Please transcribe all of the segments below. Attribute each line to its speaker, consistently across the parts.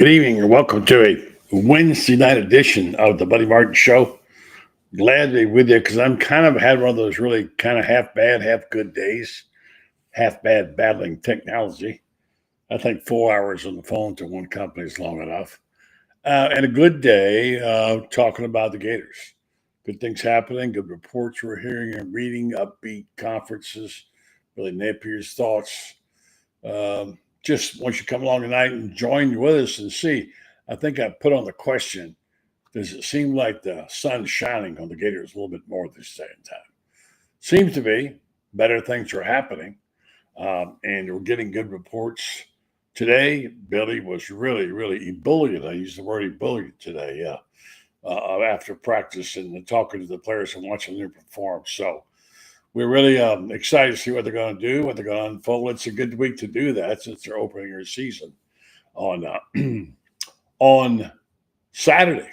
Speaker 1: Good evening and welcome to a Wednesday night edition of the Buddy Martin Show. Glad to be with you because I'm kind of had one of those really kind of half bad, half good days, half bad battling technology. I think 4 hours on the phone to one company is long enough. And a good day talking about the Gators. Good things happening, good reports we're hearing and reading, upbeat conferences, really Napier's thoughts. Just once you come along tonight and join with us and see, I think I put on the question, does it seem like the sun's shining on the Gators a little bit more this day and time? Seems to be. Better things are happening. And we're getting good reports. Today, Billy was really ebullient. I used the word ebullient today, after practice and talking to the players and watching them perform. So we're really excited to see what they're going to do, what they're going to unfold. It's a good week to do that since they're opening their season on on Saturday,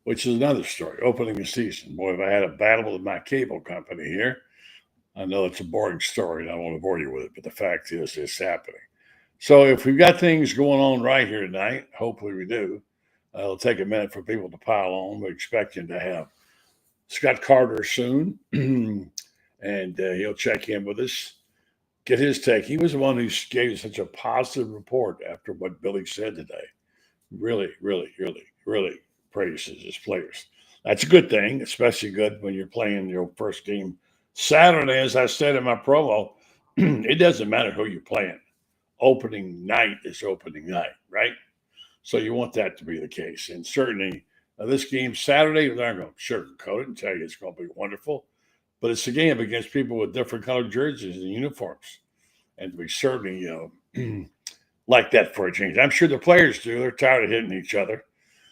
Speaker 1: which is another story, opening the season. Boy, if I had a battle with my cable company here, I know it's a boring story, and I don't want to bore you with it, but the fact is it's happening. So if we've got things going on right here tonight, hopefully we do, it'll take a minute for people to pile on. We're expecting to have Scott Carter soon, and he'll check in with us, get his take. He was the one who gave such a positive report after what Billy said today. Really praises his players. That's a good thing, especially good when you're playing your first game Saturday. As I said in my promo, it doesn't matter who you're playing. Opening night is opening night, right? So you want that to be the case. And certainly this game Saturday, they're not going to sugarcoat it and tell you it's going to be wonderful. But it's a game against people with different colored jerseys and uniforms. And we certainly, like that for a change. I'm sure the players do. They're tired of hitting each other.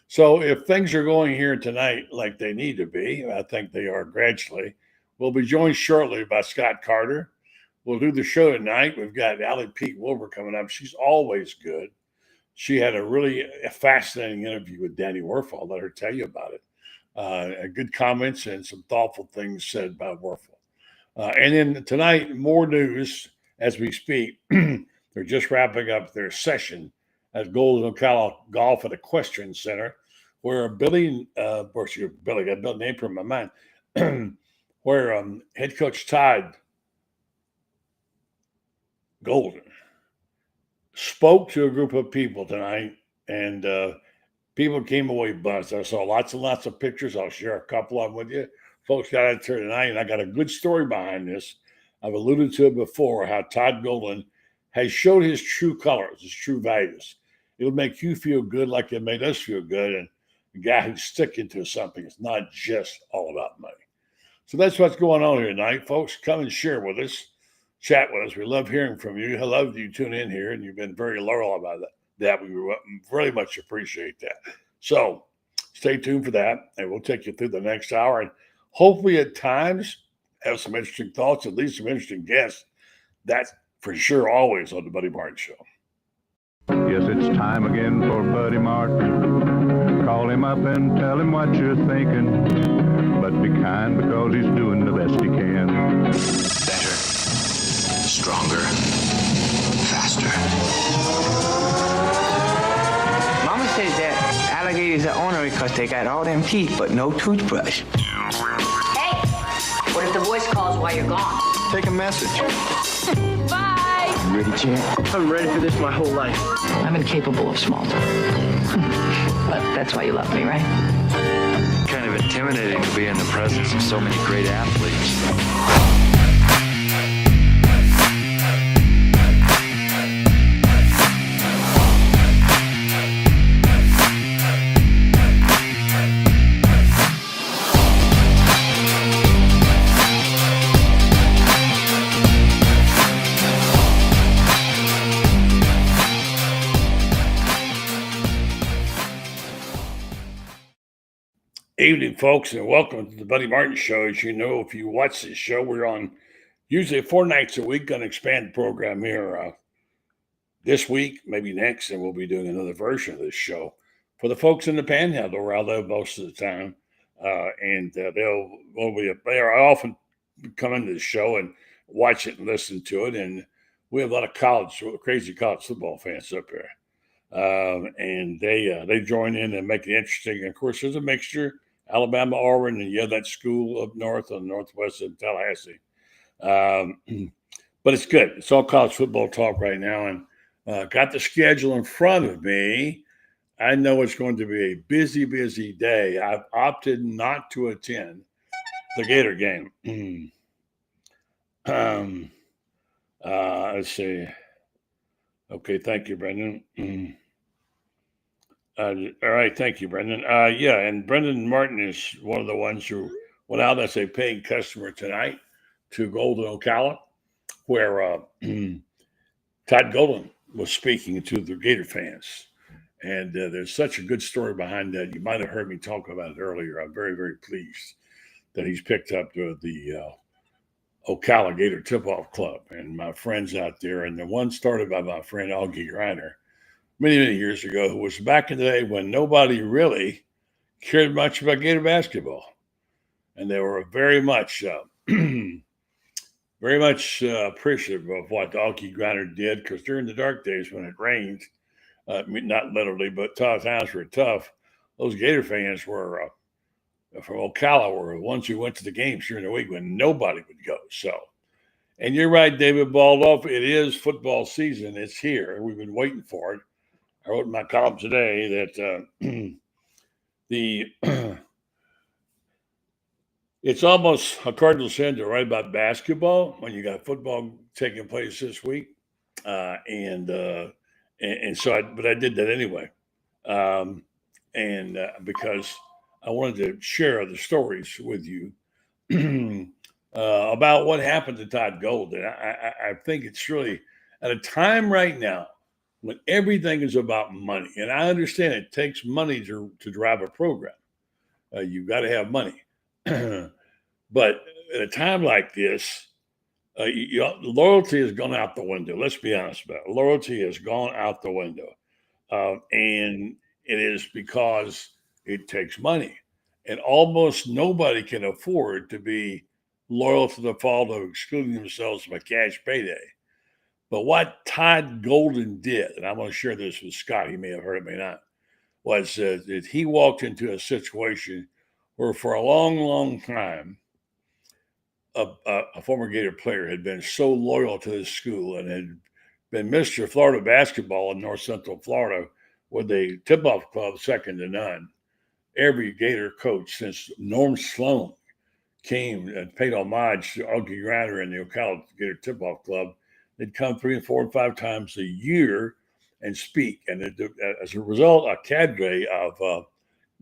Speaker 1: So if things are going here tonight like they need to be, I think they are gradually, we'll be joined shortly by Scott Carter. We'll do the show tonight. We've got Allie Pete Wilbur coming up. She's always good. She had a really fascinating interview with Danny Werfel. I'll let her tell you about it. Good comments and some thoughtful things said by Werfel. And then tonight, more news as we speak. They're just wrapping up their session at Golden Ocala Golf and Equestrian Center, where Billy, Billy got Bill Napier in my mind, where head coach Todd Golden spoke to a group of people tonight, and people came away buzzed. I saw lots and lots of pictures. I'll share a couple of them with you. Folks got out there tonight, and I got a good story behind this. I've alluded to it before, how Todd Golden has showed his true colors, his true values. It'll make you feel good like it made us feel good. And the guy who's sticking to something is not just all about money. So that's what's going on here tonight, folks. Come and share with us. Chat with us. We love hearing from you. I love you tune in here, and you've been very loyal about that. We really much appreciate that. So stay tuned for that, and we'll take you through the next hour. And hopefully at times have some interesting thoughts, at least some interesting guests. That's for sure always on the Buddy Martin Show.
Speaker 2: Yes, it's time again for Buddy Martin. Call him up and tell him what you're thinking. But be kind because he's doing the best he can.
Speaker 3: Better, stronger, faster.
Speaker 4: Mama says that alligators are ornery because they got all them teeth but no toothbrush.
Speaker 5: Hey, what if the voice calls while you're gone?
Speaker 2: Take a message.
Speaker 5: Bye.
Speaker 4: You ready, champ?
Speaker 6: I'm ready for this my whole life.
Speaker 5: I'm incapable of small talk. But that's why you love me, right?
Speaker 7: Kind of intimidating to be in the presence of so many great athletes.
Speaker 1: Evening, folks, and welcome to the Buddy Martin Show. As you know, if you watch this show, we're on usually 4 nights a week. Going to expand the program here this week, maybe next, and we'll be doing another version of this show for the folks in the Panhandle, where I live most of the time. They are often come into the show and watch it and listen to it. And we have a lot of crazy college football fans up here. and they join in and make it interesting. And of course, there's a mixture: Alabama, Auburn, and that school up north on the northwest of Tallahassee. But it's good. It's all college football talk right now, and got the schedule in front of me. I know it's going to be a busy, busy day. I've opted not to attend the Gator game. Let's see. Okay, thank you, Brendan. All right, thank you, Brendan. Yeah, and Brendan Martin is one of the ones who went out as a paying customer tonight to Golden, Ocala, where Todd Golden was speaking to the Gator fans. And there's such a good story behind that. You might have heard me talk about it earlier. I'm very, very pleased that he's picked up the Ocala Gator Tip-Off Club and my friends out there. And the one started by my friend Augie Griner many, many years ago, who was back in the day when nobody really cared much about Gator basketball. And they were very much appreciative of what Augie Griner did, because during the dark days when it rained, not literally, but times were tough, those Gator fans were from Ocala were the ones who went to the games during the week when nobody would go. So, and you're right, David Baldoff, it is football season. It's here. We've been waiting for it. I wrote in my column today that it's almost a cardinal sin to write about basketball when you got football taking place this week. And so I did that anyway. Because I wanted to share the stories with you about what happened to Todd Golden. I think it's really at a time right now when everything is about money. And I understand it takes money to drive a program. You've got to have money. But at a time like this, loyalty has gone out the window. Let's be honest about it. Loyalty has gone out the window. And it is because it takes money. And almost nobody can afford to be loyal to the fault of excluding themselves from a cash payday. But what Todd Golden did, and I'm going to share this with Scott, he may have heard it, may not, was that he walked into a situation where for a long, long time, a former Gator player had been so loyal to his school and had been Mr. Florida basketball in North Central Florida with a tip-off club second to none. Every Gator coach since Norm Sloan came and paid homage to Augie Griner and the Ocala Gator Tip-Off Club. They'd come 3 and 4 and 5 times a year and speak. And as a result, a cadre of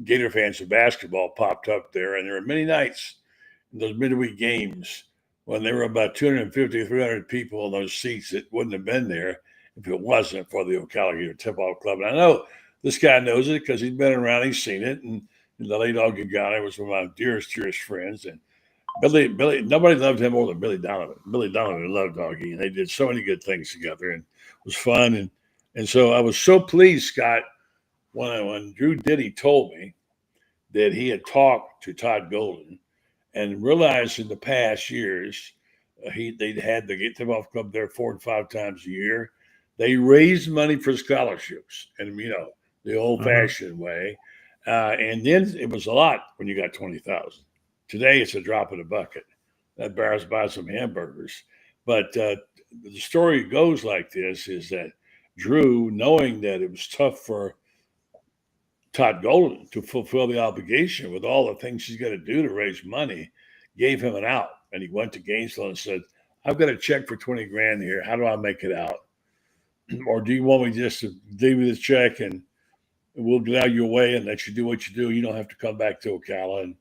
Speaker 1: Gator fans of basketball popped up there. And there were many nights in those midweek games when there were about 250, 300 people in those seats that wouldn't have been there if it wasn't for the Ocala Gator Tip-Off Club. And I know this guy knows it because he's been around, he's seen it. And the late Augie Griner was one of my dearest friends. And Billy, nobody loved him more than Billy Donovan. Billy Donovan loved Augie, and they did so many good things together, and it was fun. And so I was so pleased, Scott, when Drew Diddy told me that he had talked to Todd Golden and realized in the past years they'd had the Tip-Off Club there 4 and 5 times a year. They raised money for scholarships, and the old-fashioned way. And then it was a lot when you got 20,000. Today, it's a drop in the bucket. That bears by some hamburgers. But the story goes like this, is that Drew, knowing that it was tough for Todd Golden to fulfill the obligation with all the things he's got to do to raise money, gave him an out. And he went to Gainesville and said, I've got a check for $20,000 here. How do I make it out? Or do you want me just to give you this check and we'll get out of your way and let you do what you do? You don't have to come back to Ocala, and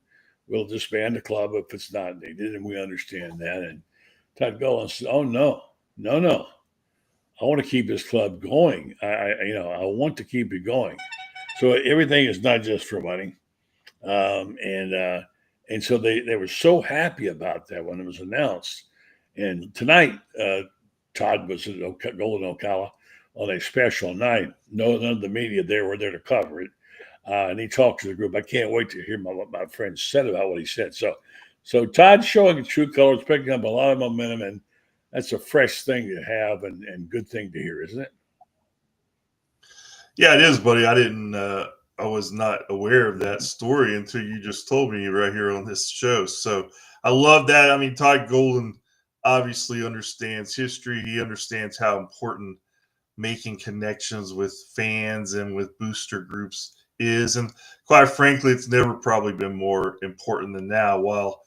Speaker 1: we'll disband the club if it's not needed, and we understand that. And Todd Golden said, "Oh no! I want to keep this club going. I want to keep it going. So everything is not just for money." And so they were so happy about that when it was announced. And tonight, Todd was at Golden Ocala on a special night. None of the media there were there to cover it. And he talked to the group. I can't wait to hear what my friend said about what he said. So Todd's showing his true colors, picking up a lot of momentum, and that's a fresh thing to have and good thing to hear, isn't it?
Speaker 6: Yeah, it is, buddy. I was not aware of that story until you just told me right here on this show. So I love that. I mean, Todd Golden obviously understands history. He understands how important making connections with fans and with booster groups is. And quite frankly, it's never probably been more important than now. While,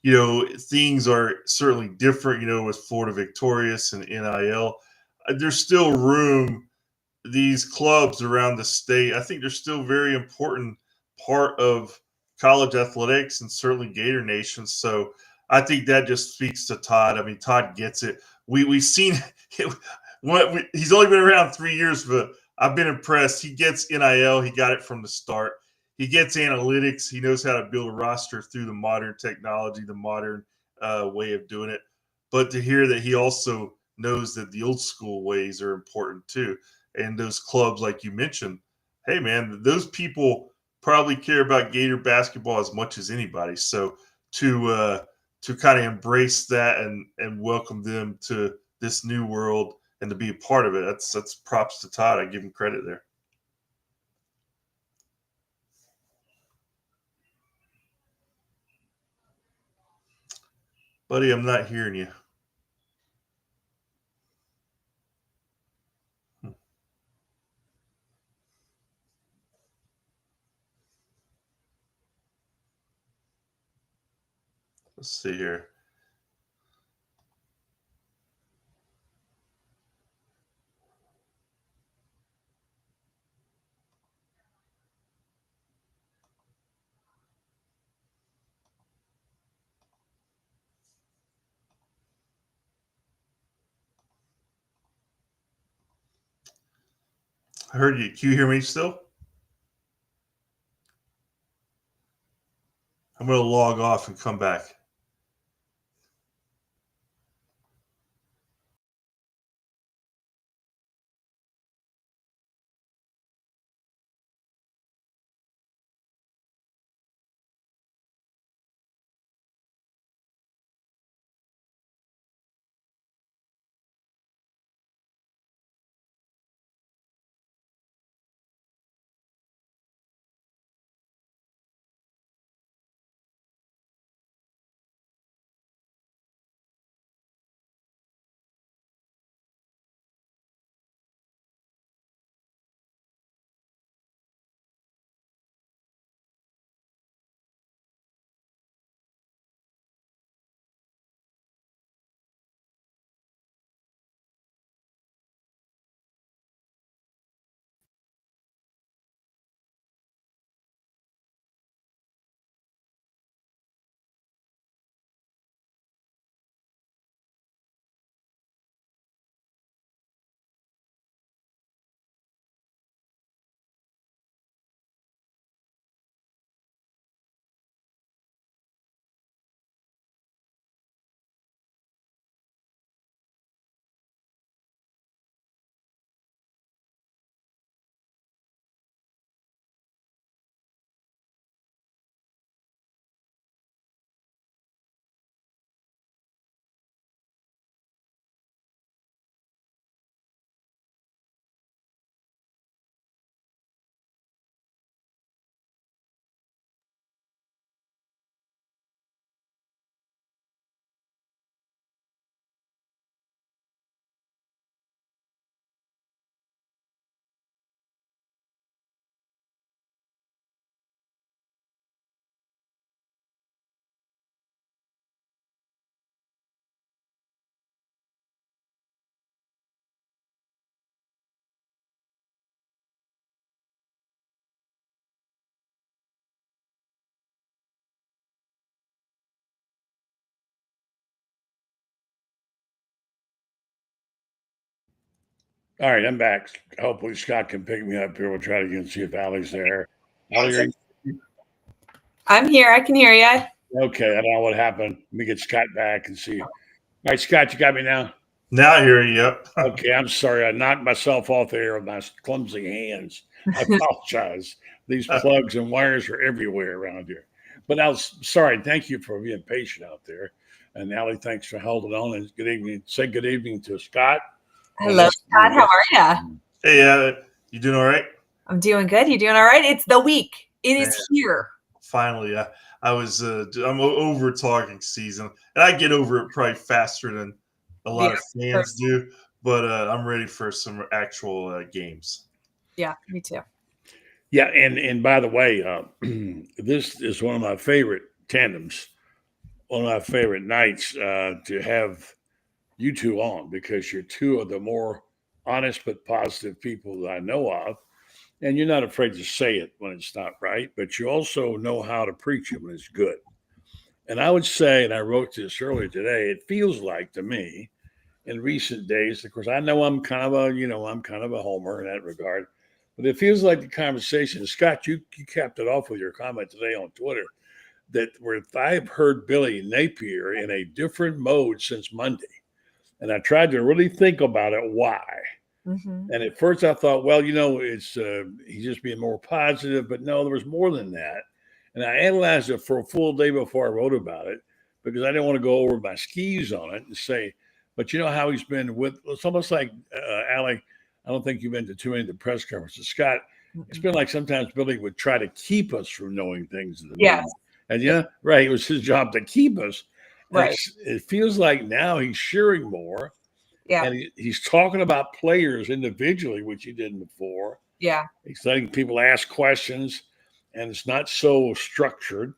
Speaker 6: things are certainly different, with Florida Victorious and NIL, there's still room. These clubs around the state, I think they're still very important part of college athletics and certainly Gator Nation. So I think that just speaks to Todd. I mean, Todd gets it. We've seen he's only been around 3 years, but I've been impressed. He gets NIL. He got it from the start. He gets analytics. He knows how to build a roster through the modern technology, the modern way of doing it. But to hear that he also knows that the old school ways are important too. And those clubs, like you mentioned, hey, man, those people probably care about Gator basketball as much as anybody. So to kind of embrace that and welcome them to this new world and to be a part of it, that's props to Todd. I give him credit there. Buddy, I'm not hearing you. Let's see here. I heard you. Can you hear me still? I'm going to log off and come back.
Speaker 1: All right, I'm back. Hopefully Scott can pick me up here. We'll try to again see if Allie's there. Allie,
Speaker 8: I'm here. I can hear you.
Speaker 1: okay, I don't know what happened. Let me get Scott back and see. All right, Scott, you got me now?
Speaker 6: Now I hear you. Yep.
Speaker 1: Okay, I'm sorry. I knocked myself off the air with my clumsy hands. I apologize. These plugs and wires are everywhere around here. But I was sorry. Thank you for being patient out there. And Allie, thanks for holding on. And good evening. Say good evening to Scott.
Speaker 8: Hello, Scott. How are you?
Speaker 6: Hey, you doing all right?
Speaker 8: I'm doing good. You doing all right? It's the week. It is
Speaker 6: Man,
Speaker 8: here.
Speaker 6: finally, I'm over talking season, and I get over it probably faster than a lot of fans do. But I'm ready for some actual games.
Speaker 8: Yeah, me too.
Speaker 1: Yeah, and by the way, this is one of my favorite tandems, one of my favorite nights to have you two on, because you're two of the more honest but positive people that I know of. And you're not afraid to say it when it's not right, but you also know how to preach it when it's good. And I would say, and I wrote this earlier today, it feels like to me in recent days, of course, I know I'm kind of a homer in that regard, but it feels like the conversation, Scott, you capped it off with your comment today on Twitter, that where I've heard Billy Napier in a different mode since Monday. And I tried to really think about it, why.
Speaker 8: Mm-hmm.
Speaker 1: And at first I thought, well, it's he's just being more positive, but no, there was more than that. And I analyzed it for a full day before I wrote about it, because I didn't want to go over my skis on it and say, but you know how he's been with, it's almost like, Allie, I don't think you've been to too many of the press conferences. Scott, it's been like sometimes Billy would try to keep us from knowing things in the meeting. And right, it was his job to keep us.
Speaker 8: Right.
Speaker 1: It feels like now he's sharing more.
Speaker 8: Yeah.
Speaker 1: And he's talking about players individually, which he didn't before.
Speaker 8: Yeah.
Speaker 1: He's letting people ask questions, and it's not so structured.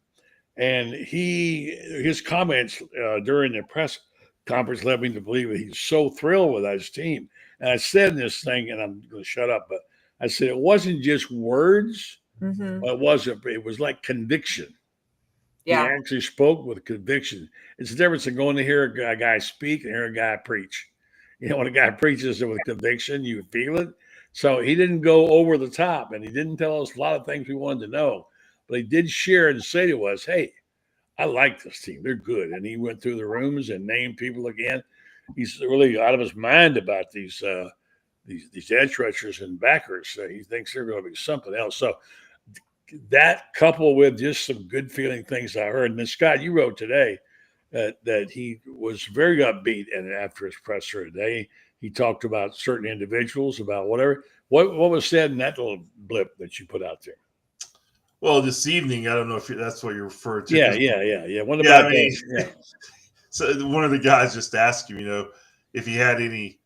Speaker 1: And his comments during the press conference led me to believe that he's so thrilled with his team. And I said in this thing, and I'm going to shut up, but I said it wasn't just words.
Speaker 8: Mm-hmm.
Speaker 1: It was like conviction.
Speaker 8: Yeah.
Speaker 1: He actually spoke with conviction. It's the difference in going to hear a guy speak and hear a guy preach. When a guy preaches with conviction, you feel it. So he didn't go over the top, and he didn't tell us a lot of things we wanted to know. But he did share and say to us, hey, I like this team. They're good. And he went through the rooms and named people again. He's really out of his mind about these edge rushers and backers. He thinks they're going to be something else. So that, coupled with just some good feeling things I heard. And then, Scott, you wrote today that he was very upbeat, and after his presser today, he talked about certain individuals, about whatever. What was said in that little blip that you put out there?
Speaker 6: Well, this evening, I don't know if that's what you're referring to.
Speaker 1: Yeah. What about
Speaker 6: So one of the guys just asked him, if he had any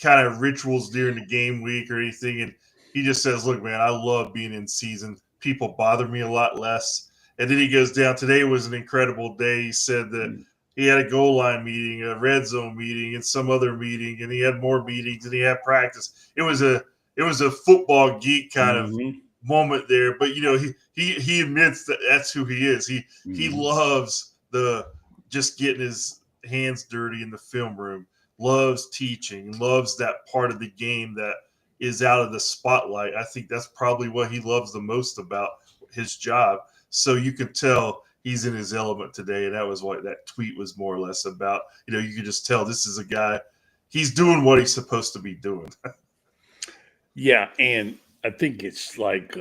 Speaker 6: kind of rituals during the game week or anything, and he just says, "Look, man, I love being in season. People bother me a lot less." And then he goes down. Today was an incredible day. He said that he had a goal line meeting, a red zone meeting, and some other meeting, and he had more meetings, and he had practice. It was a football geek kind of moment there. But he admits that that's who he is. He loves just getting his hands dirty in the film room. Loves teaching. Loves that part of the game that is out of the spotlight. I think that's probably what he loves the most about his job. So you could tell he's in his element today, and that was what that tweet was more or less about. You could just tell this is a guy, he's doing what he's supposed to be doing.
Speaker 1: Yeah, and I think it's like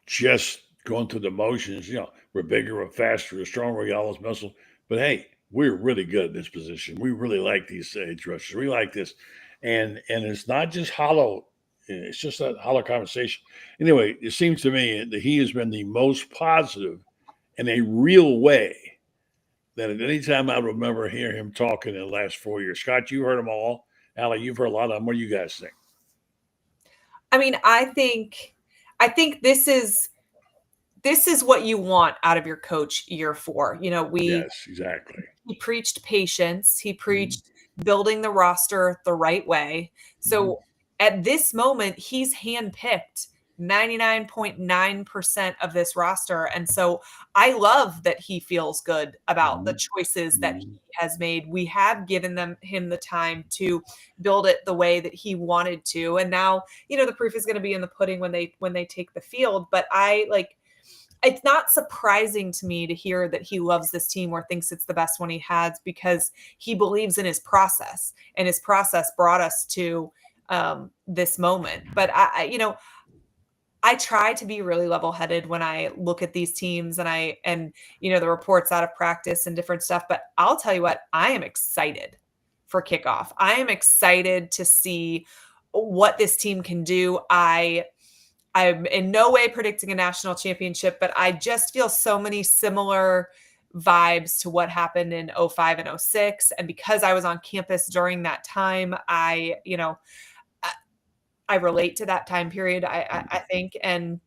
Speaker 1: just going through the motions. We're bigger, we're faster, we're stronger, we got all those muscles. But hey, we're really good in this position. We really like these edge rushers. We like this, and it's not just hollow. It's just a hollow conversation. Anyway, it seems to me that he has been the most positive in a real way that at any time I remember hearing him talking in the last 4 years. Scott, you heard them all. Allie, you've heard a lot of them. What do you guys think?
Speaker 8: I mean, I think this is what you want out of your coach year 4.
Speaker 1: Yes, exactly.
Speaker 8: He preached patience. He preached building the roster the right way. So at this moment, he's handpicked 99.9% of this roster. And so I love that he feels good about the choices that he has made. We have given him the time to build it the way that he wanted to. And now, the proof is going to be in the pudding when they take the field. But it's not surprising to me to hear that he loves this team or thinks it's the best one he has, because he believes in his process, and his process brought us to this moment. But I try to be really level-headed when I look at these teams and the reports out of practice and different stuff. But I'll tell you what, I am excited for kickoff. I am excited to see what this team can do. I'm in no way predicting a national championship, but I just feel so many similar vibes to what happened in 05 and 06. And because I was on campus during that time, I relate to that time period, I think. And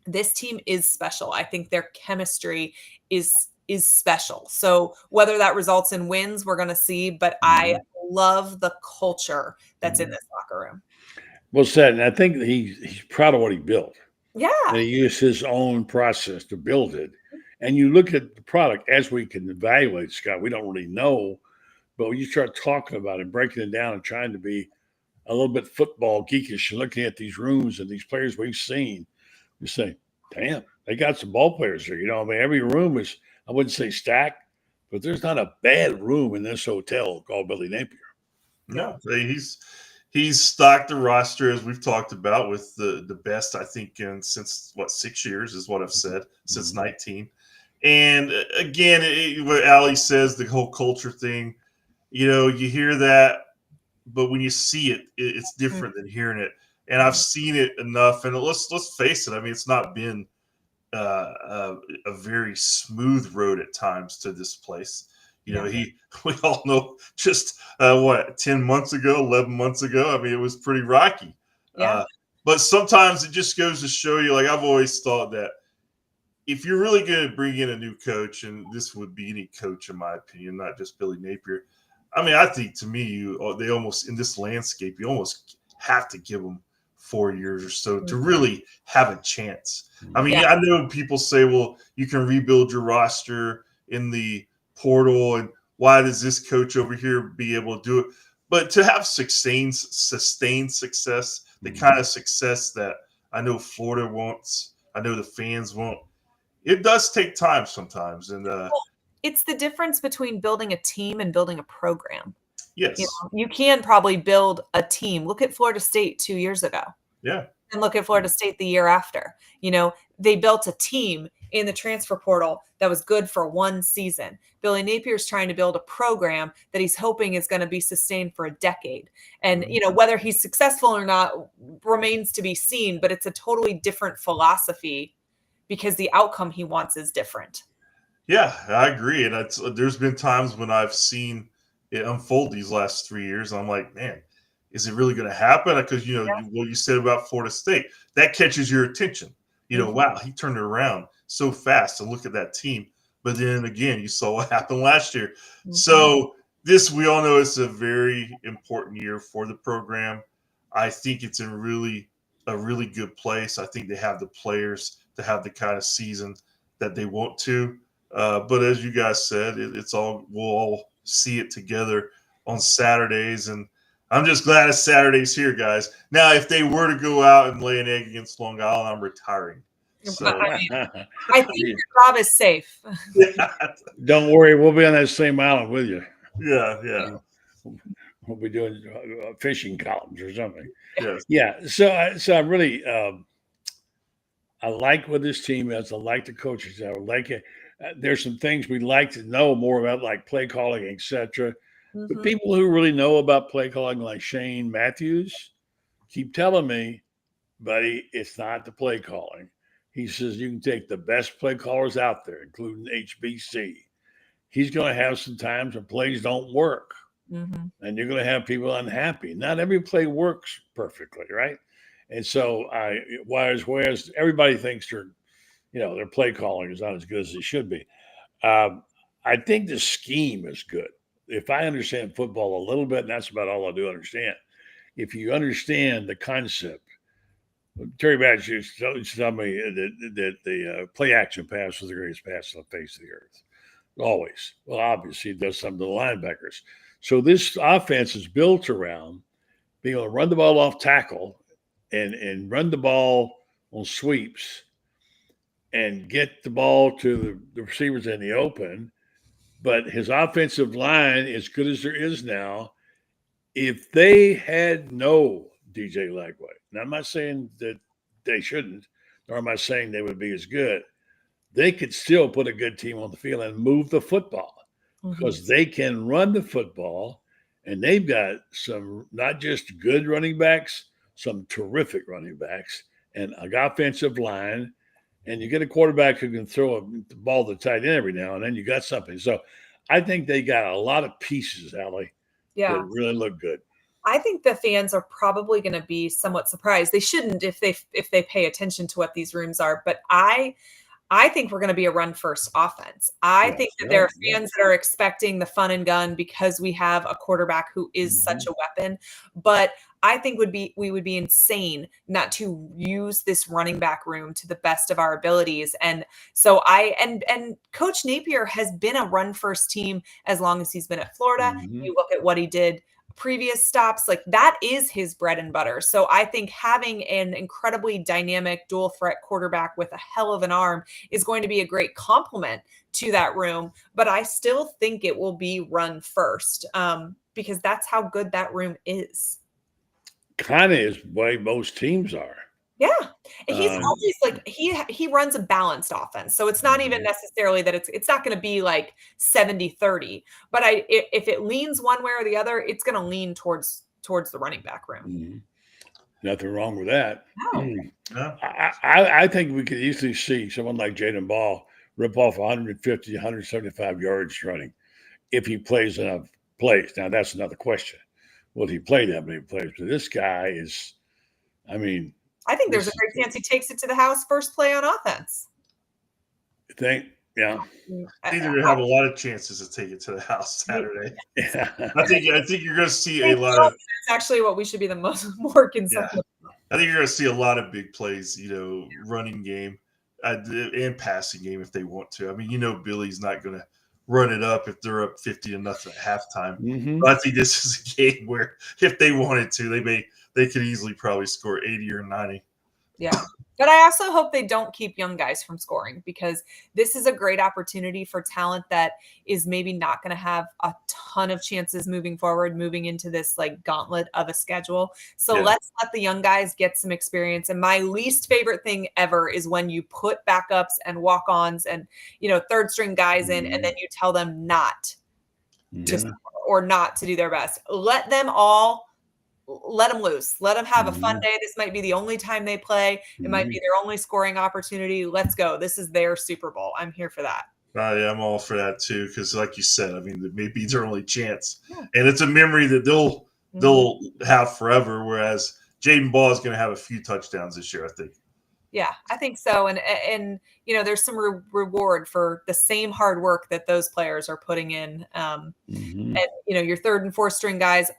Speaker 8: this team is special. I think their chemistry is special. So whether that results in wins, we're going to see. But I love the culture that's in this locker room.
Speaker 1: Well said. And I think he's proud of what he built.
Speaker 8: Yeah.
Speaker 1: And he used his own process to build it. And you look at the product as we can evaluate, Scott, we don't really know. But when you start talking about it, breaking it down and trying to be a little bit football geekish and looking at these rooms and these players we've seen, you say, damn, they got some ball players here. I mean, every room is, I wouldn't say stacked, but there's not a bad room in this hotel called Billy Napier.
Speaker 6: No, he's stocked the roster, as we've talked about, with the best, I think, since 6 years is what I've said, since 19. And again, what Allie says, the whole culture thing, you hear that, but when you see it, it's different than hearing it. And I've seen it enough. And let's face it. I mean, it's not been a very smooth road at times to this place. We all know just 10 months ago, 11 months ago. I mean, it was pretty rocky.
Speaker 8: Yeah.
Speaker 6: But sometimes it just goes to show you, like I've always thought that if you're really going to bring in a new coach, and this would be any coach in my opinion, not just Billy Napier. I mean, I think to me, they almost, in this landscape, you almost have to give them 4 years or so to really have a chance. I mean, I know people say, well, you can rebuild your roster in the portal, and why does this coach over here be able to do it? But to have sustained success, the kind of success that I know Florida wants, I know the fans want, it does take time sometimes. And
Speaker 8: it's the difference between building a team and building a program.
Speaker 6: Yes.
Speaker 8: You can probably build a team. Look at Florida State 2 years ago.
Speaker 6: Yeah.
Speaker 8: And look at Florida State the year after. They built a team in the transfer portal that was good for one season. Billy Napier's trying to build a program that he's hoping is going to be sustained for a decade. And, whether he's successful or not remains to be seen, but it's a totally different philosophy because the outcome he wants is different.
Speaker 6: Yeah, I agree. And there's been times when I've seen it unfold these last 3 years. I'm like, man, is it really going to happen? Because, what you said about Florida State, that catches your attention. Wow, he turned it around so fast, and look at that team. But then again, you saw what happened last year. Mm-hmm. So we all know it's a very important year for the program. I think it's in a really good place. I think they have the players to have the kind of season that they want to. But as you guys said, we'll all see it together on Saturdays. And I'm just glad it's Saturdays here, guys. Now, if they were to go out and lay an egg against Long Island, I'm retiring. So.
Speaker 8: I think your job is safe.
Speaker 1: Don't worry. We'll be on that same island with you.
Speaker 6: Yeah.
Speaker 1: We'll be doing fishing columns or something.
Speaker 6: Yes.
Speaker 1: Yeah. So I really I like what this team is. I like the coaches. I like it. There's some things we'd like to know more about, like play calling, etc. Mm-hmm. But people who really know about play calling, like Shane Matthews, keep telling me, buddy, it's not the play calling. He says you can take the best play callers out there, including HBC. He's going to have some times when plays don't work. Mm-hmm. And you're going to have people unhappy. Not every play works perfectly, right? And so whereas everybody thinks their play calling is not as good as it should be. I think the scheme is good. If I understand football a little bit, and that's about all I do understand, if you understand the concept, Terry Batch used to tell me that the play action pass was the greatest pass on the face of the earth. Always. Well, obviously, it does something to the linebackers. So this offense is built around being able to run the ball off tackle and run the ball on sweeps and get the ball to the receivers in the open. But his offensive line, as good as there is now, if they had no DJ Lagway, and I'm not saying that they shouldn't, nor am I saying they would be as good, they could still put a good team on the field and move the football because they can run the football, and they've got some not just good running backs, some terrific running backs and an offensive line, and you get a quarterback who can throw the ball to the tight end every now and then, you got something. So I think they got a lot of pieces, Allie, that really look good.
Speaker 8: I think the fans are probably going to be somewhat surprised. They shouldn't if they pay attention to what these rooms are. But I think we're going to be a run first offense. I think that there are fans that are expecting the fun and gun because we have a quarterback who is such a weapon. But I think we would be insane not to use this running back room to the best of our abilities. And so and Coach Napier has been a run first team as long as he's been at Florida. You look at what he did previous stops, like that is his bread and butter. So I think having an incredibly dynamic dual threat quarterback with a hell of an arm is going to be a great complement to that room. But I still think it will be run first because that's how good that room is.
Speaker 1: Kind of is the way most teams are.
Speaker 8: Yeah. And he's always like, he runs a balanced offense. So it's not even necessarily that it's not going to be like 70-30, but if it leans one way or the other, it's going to lean towards the running back room.
Speaker 1: Nothing wrong with that.
Speaker 8: No.
Speaker 1: I think we could easily see someone like Jaden Ball rip off 150, 175 yards running if he plays enough plays. Now that's another question. Will he play that many plays? But this guy is, I think
Speaker 8: there's a great chance he takes it to the house first play on offense.
Speaker 1: You think? Yeah.
Speaker 6: I think they're going to have a lot of chances to take it to the house Saturday. Yeah. I think you're going to see a lot of.
Speaker 8: That's actually what we should be the more concerned with.
Speaker 6: I think you're going to see a lot of big plays, running game and passing game if they want to. Billy's not going to run it up if they're up 50-0 at halftime. But I think this is a game where if they wanted to, they could easily probably score 80 or 90.
Speaker 8: Yeah. But I also hope they don't keep young guys from scoring because this is a great opportunity for talent that is maybe not going to have a ton of chances moving forward, moving into this like gauntlet of a schedule. So let's let the young guys get some experience. And my least favorite thing ever is when you put backups and walk-ons and, third string guys in, and then you tell them not to score or not to do their best. Let them loose. Let them have a fun day. This might be the only time they play. It might be their only scoring opportunity. Let's go. This is their Super Bowl. I'm here for that.
Speaker 6: Yeah, I'm all for that too. Because, like you said, it may be their only chance, and it's a memory that they'll have forever. Whereas Jaden Ball is going to have a few touchdowns this year, I think.
Speaker 8: Yeah, I think so. And there's some reward for the same hard work that those players are putting in. And your third and fourth string guys,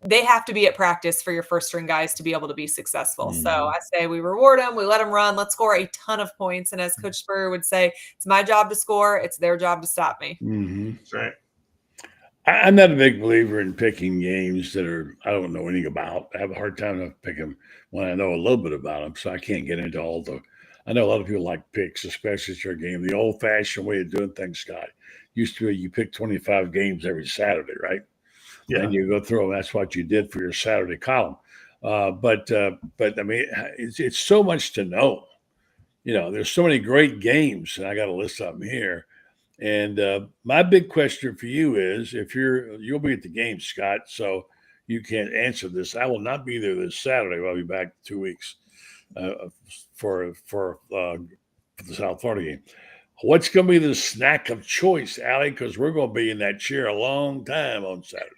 Speaker 8: they have to be at practice for your first string guys to be able to be successful. So I say we reward them. We let them run. Let's score a ton of points. And as Coach Spurrier would say, it's my job to score. It's their job to stop me.
Speaker 6: That's right.
Speaker 1: I'm not a big believer in picking games that I don't know anything about. I have a hard time picking them when I know a little bit about them. So I can't get into I know a lot of people like picks, especially at your game. The old fashioned way of doing things, Scott, used to be you pick 25 games every Saturday, right? Yeah. And you go through them. That's what you did for your Saturday column. But it's so much to know. There's so many great games, and I got a list of them here. And my big question for you is, you'll be at the game, Scott, so you can't answer this. I will not be there this Saturday. I'll be back 2 weeks for the South Florida game. What's going to be the snack of choice, Allie? Because we're going to be in that chair a long time on Saturday.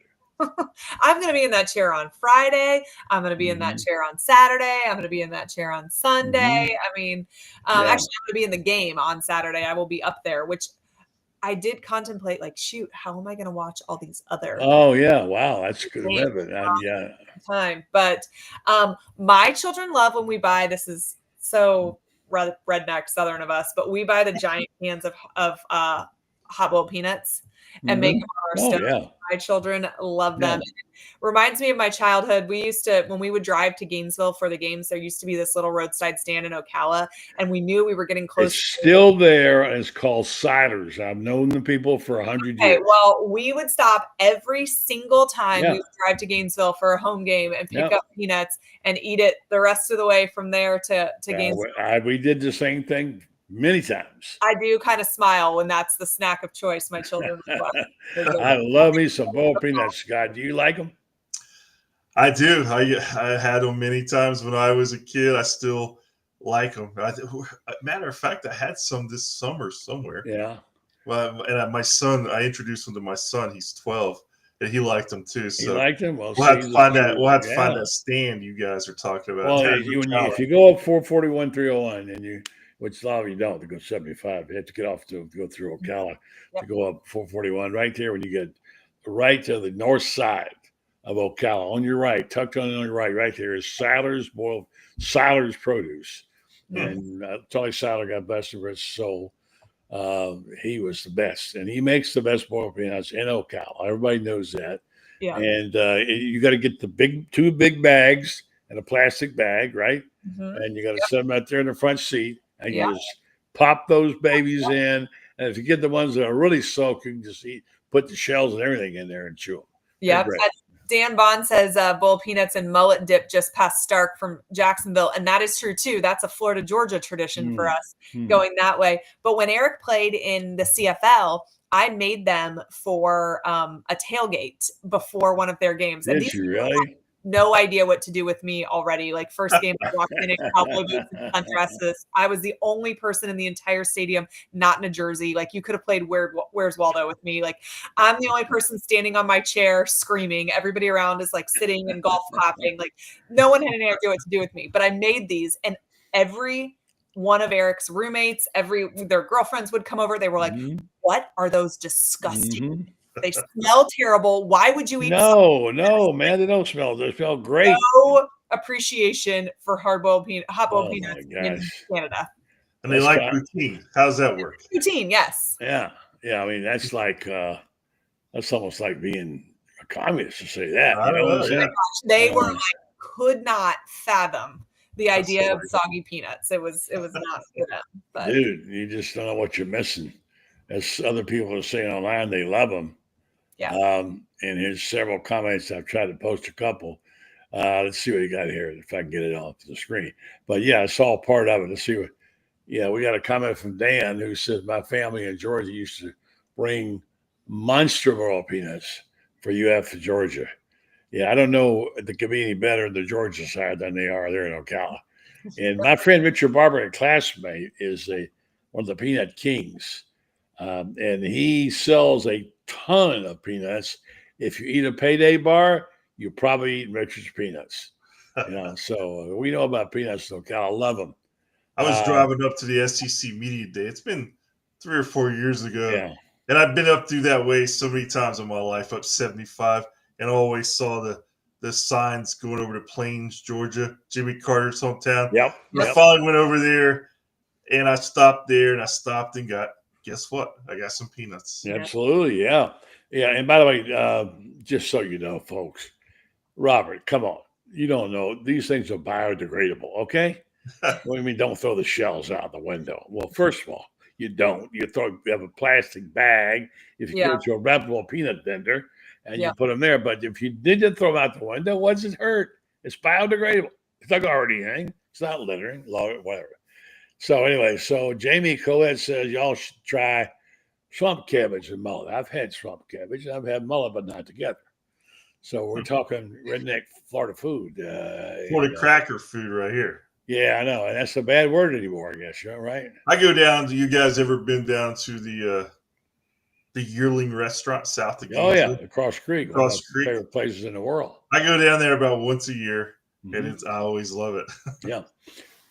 Speaker 8: I'm going to be in that chair on Friday. I'm going to be in that chair on Saturday. I'm going to be in that chair on Sunday. Actually, I'm going to be in the game on Saturday. I will be up there, which I did contemplate, how am I going to watch all these other?
Speaker 1: Oh, yeah. Wow. That's good.
Speaker 8: Time. But my children love when we buy, this is so redneck Southern of us, but we buy the giant cans of hot boiled peanuts and make them on our stove. My children love them. It reminds me of my childhood. We used to, when we would drive to Gainesville for the games, there used to be this little roadside stand in Ocala, and we knew we were getting close.
Speaker 1: It's still there, and it's called Ciders. I've known the people for 100 years.
Speaker 8: Well, we would stop every single time we would drive to Gainesville for a home game and pick up peanuts and eat it the rest of the way from there to Gainesville.
Speaker 1: We did the same thing many times.
Speaker 8: I do kind of smile when that's the snack of choice my children love.
Speaker 1: I love me some boiled peanuts, Scott. Do you like them?
Speaker 6: I do. I had them many times when I was a kid. I still like them. Matter of fact, I had some this summer somewhere.
Speaker 1: Yeah.
Speaker 6: Well, and my son, I introduced him to my son. He's 12, and he liked them too.
Speaker 1: You
Speaker 6: So
Speaker 1: liked them? Well,
Speaker 6: we'll have to find that. We'll have to
Speaker 1: yeah.
Speaker 6: find that stand you guys are talking about.
Speaker 1: Well,
Speaker 6: Down
Speaker 1: if
Speaker 6: in
Speaker 1: you go up 441, 301, and you, which a lot of you don't, to go 75, you have to get off to go through Ocala to go up 441. Right there, when you get right to the north side of Ocala, on your right, tucked on your right there is Siler's Produce. And Charlie Siler, God bless him for his soul. He was the best, and he makes the best boiled peanuts in Ocala. Everybody knows that.
Speaker 8: Yeah.
Speaker 1: And you got to get the two big bags and a plastic bag, right? And you got to set them out there in the front seat, and you just pop those babies in. And if you get the ones that are really soaked, you can just put the shells and everything in there and chew them.
Speaker 8: Yep. Dan Bond says boiled peanuts and mullet dip just past Stark from Jacksonville. And that is true, too. That's a Florida, Georgia tradition for us going that way. But when Eric played in the CFL, I made them for a tailgate before one of their games.
Speaker 1: Did you really?
Speaker 8: No idea what to do with me already. Like first game, I walked in cowboy boots and sundresses. I was the only person in the entire stadium not in a jersey. Like you could have played Where's Waldo with me. Like I'm the only person standing on my chair screaming. Everybody around is like sitting and golf clapping. Like no one had any idea what to do with me. But I made these, and every one of Eric's roommates, their girlfriends would come over. They were like, "What are those disgusting?" They smell terrible. Why would you eat?
Speaker 1: No, man, they don't smell. They smell great.
Speaker 8: No appreciation for hot boiled peanuts in Canada.
Speaker 6: And they like poutine. How's that work?
Speaker 8: Poutine, yes.
Speaker 1: Yeah. I mean, that's like that's almost like being a communist to say that. You know what I'm saying?
Speaker 8: They were like, could not fathom the idea of soggy peanuts. It was not for them. But.
Speaker 1: Dude, you just don't know what you're missing. As other people are saying online, they love them.
Speaker 8: Yeah.
Speaker 1: And here's several comments. I've tried to post a couple. Let's see what you got here, if I can get it off the screen. But yeah, it's all part of it. Let's see what. Yeah, we got a comment from Dan who says my family in Georgia used to bring monster boiled peanuts for UF to Georgia. Yeah, I don't know if they could be any better in the Georgia side than they are there in Ocala. And my friend Richard Barber, a classmate, is one of the peanut kings. And he sells a ton of peanuts. If you eat a payday bar, you probably eat Richard's peanuts. So we know about peanuts in Ocala. I love them.
Speaker 6: I was driving up to the SEC Media Day. It's been 3 or 4 years ago.
Speaker 1: Yeah.
Speaker 6: And I've been up through that way so many times in my life, up 75, and always saw the signs going over to Plains, Georgia, Jimmy Carter's hometown.
Speaker 1: Yep.
Speaker 6: I finally went over there, and I stopped there, and guess what? I got some peanuts.
Speaker 1: Absolutely, yeah. Yeah, and by the way, just so you know, folks, Robert, come on. You don't know. These things are biodegradable, okay? What do you mean don't throw the shells out the window? Well, first of all, you don't. You have a plastic bag if you go to a reputable peanut vendor and you put them there. But if you didn't throw them out the window, what does it hurt? It's biodegradable. It's not going to hurt anything. It's not littering, whatever. So anyway, Jamie Colette says y'all should try swamp cabbage and mullet. I've had swamp cabbage and I've had mullet, but not together. So we're talking redneck Florida food.
Speaker 6: Florida cracker food right here.
Speaker 1: Yeah, I know. And that's a bad word anymore, I guess. Right?
Speaker 6: I go down to, you guys ever been down to the Yearling restaurant south of Gainesville?
Speaker 1: Oh, yeah. Across Creek. One of my favorite places in the world.
Speaker 6: I go down there about once a year, and I always love it.
Speaker 1: Yeah.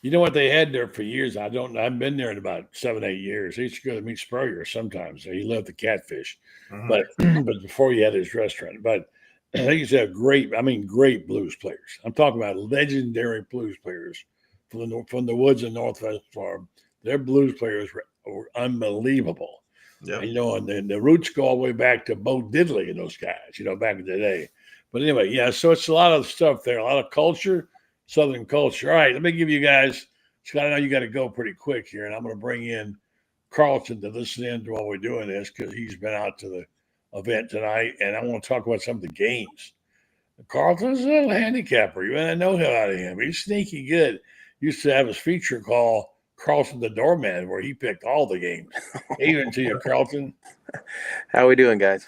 Speaker 1: You know what they had there for years? I've been there in about 7-8 years. I used to go to meet Spurrier sometimes. He loved the catfish. But before he had his restaurant. But they used to have great blues players. I'm talking about legendary blues players from the woods in Northwest Florida. Their blues players were unbelievable.
Speaker 6: Yeah.
Speaker 1: And the roots go all the way back to Bo Diddley and those guys, back in the day. But anyway, yeah, so it's a lot of stuff there, a lot of culture, Southern culture. All right, let me give you guys, Scott, I know you got to go pretty quick here, and I'm going to bring in Carlton to listen in to while we're doing this because he's been out to the event tonight, and I want to talk about some of the games. Carlton's a little handicapper. You want to know out of him. He's sneaky good. Used to have his feature called Carlton the Doorman, where he picked all the games. Even to you, Carlton.
Speaker 9: How we doing, guys?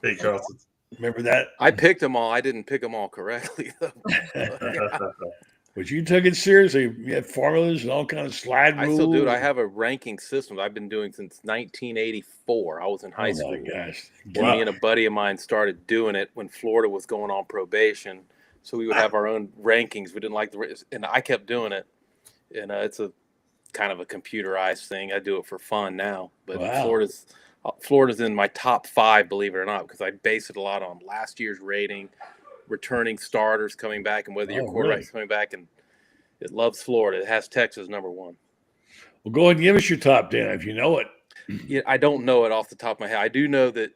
Speaker 6: Hey, Carlton.
Speaker 1: Remember that?
Speaker 9: I picked them all. I didn't pick them all correctly, though.
Speaker 1: But you took it seriously. You had formulas and all kinds of slide
Speaker 9: I
Speaker 1: rules.
Speaker 9: still do it. I have a ranking system I've been doing since 1984. I was in high school.
Speaker 1: Oh, my gosh.
Speaker 9: And me and a buddy of mine started doing it when Florida was going on probation. So we would have our own rankings. We didn't like and I kept doing it. And it's a kind of a computerized thing. I do it for fun now. But Florida's in my top 5, believe it or not, because I base it a lot on last year's rating, returning starters coming back, and whether your quarterback's coming back. And it loves Florida. It has Texas number 1.
Speaker 1: Well, go ahead and give us your top 10 if you know it.
Speaker 9: Yeah, I don't know it off the top of my head. I do know that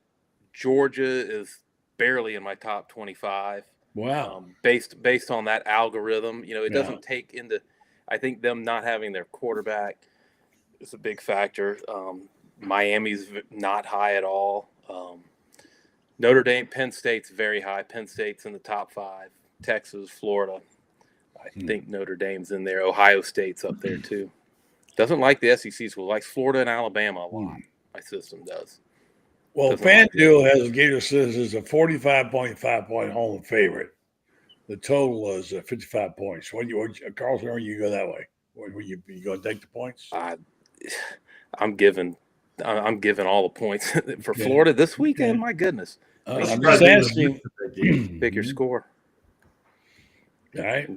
Speaker 9: Georgia is barely in my top 25.
Speaker 1: Wow.
Speaker 9: Based on that algorithm, it doesn't take into. I think them not having their quarterback is a big factor. Miami's not high at all. Notre Dame, Penn State's very high. Penn State's in the top 5. Texas, Florida. I think Notre Dame's in there. Ohio State's up there too. Doesn't like the SEC school. Likes Florida and Alabama a lot. My system does.
Speaker 1: Well, FanDuel has Gator says is a 45.5-point home favorite. The total is 55 points. Carlton, or you go that way? You going to take the points?
Speaker 9: I'm giving all the points for Florida this weekend. My goodness.
Speaker 1: I'm just asking.
Speaker 9: Pick your score.
Speaker 1: All right.